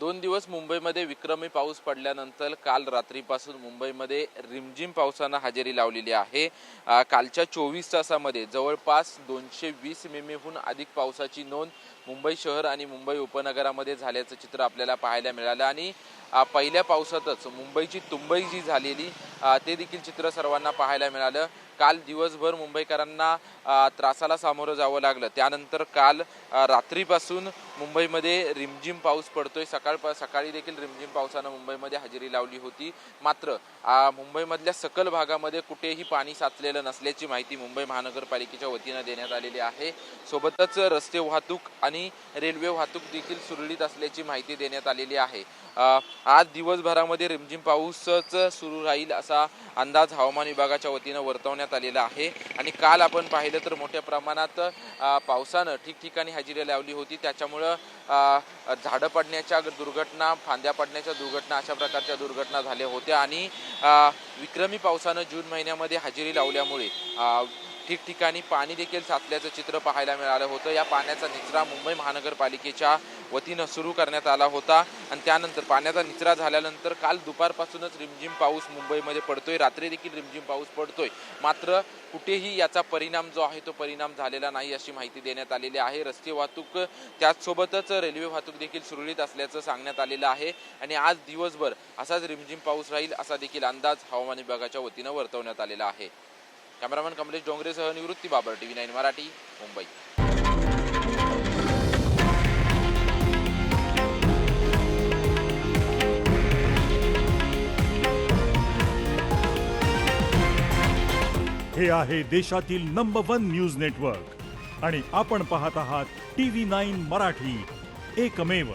2 दिवस मुंबईमध्ये विक्रमी पाऊस पडल्यानंतर काल रात्रीपासून मुंबईमध्ये रिमझिम पावसानं हजेरी लावलेली आहे। कालच्या 24 तासामध्ये जवळपास 220 मिमीहून अधिक पावसाची नोंद मुंबई शहर आणि मुंबई उपनगरामध्ये झाल्याचं चित्र आपल्याला पाहायला मिळालं आणि पहिल्या पावसातच मुंबईची तुंबई जी झालेली ते देखील चित्र सर्वांना पाहायला मिळालं। काल दिवसभर मुंबईकरांना त्रासाला सामोरं जावं लागलं। त्यानंतर काल रात्रीपासून मुंबईमध्ये रिमझिम पाऊस पडतोय। सकाळी देखील रिमझिम पावसानं मुंबईमध्ये हजेरी लावली होती। मात्र मुंबईमधल्या सकल भागामध्ये कुठेही पाणी साचलेलं नसल्याची माहिती मुंबई महानगरपालिकेच्या वतीनं देण्यात आलेली आहे। सोबतच रस्ते वाहतूक आणि रेल्वे वाहतूक देखील सुरळीत असल्याची माहिती देण्यात आलेली आहे। आज दिवसभरामध्ये रिमझिम पाऊसच सुरू राहील असा अंदाज हवामान विभागाच्या वतीनं वर्तवण्यात आलेला आहे। आणि काल आपण पाहिलं तर मोठ्या प्रमाणात पावसानं ठिकठिकाणी हजेरी लावली होती। त्याच्यामुळं झाडं पडण्याच्या दुर्घटना, फांद्या पडण्याच्या दुर्घटना, अशा प्रकारच्या दुर्घटना झाल्या होत्या। आणि विक्रमी पावसानं जून महिन्यामध्ये हजेरी लावल्यामुळे ठिकठिकाणी पाणी देखील साचल्याचं चित्र पाहायला मिळालं होतं। या पाण्याचा निचरा मुंबई महानगरपालिकेच्या वतीनं सुरू करण्यात आला होता आणि त्यानंतर पाण्याचा निचरा झाल्यानंतर काल दुपारपासूनच रिमझिम पाऊस मुंबईमध्ये पडतोय। रात्री देखील रिमझिम पाऊस पडतोय। मात्र कुठेही याचा परिणाम जो आहे तो परिणाम झालेला नाही अशी माहिती देण्यात आलेली आहे। रस्ते वाहतूक त्याचसोबतच रेल्वे वाहतूक देखील सुरळीत असल्याचं सांगण्यात आलेलं आहे आणि आज दिवसभर असाच रिमझिम पाऊस राहील असा देखील अंदाज हवामान विभागाच्या वतीनं वर्तवण्यात आलेला आहे। कॅमेरामॅन कमलेश डोंगरेसह निवृत्ती बाबर, TV9 मराठी, मुंबई। हे आहे देशातील नंबर 1 न्यूज नेटवर्क आणि आपण पाहत आहात TV9 मराठी, एकमेव।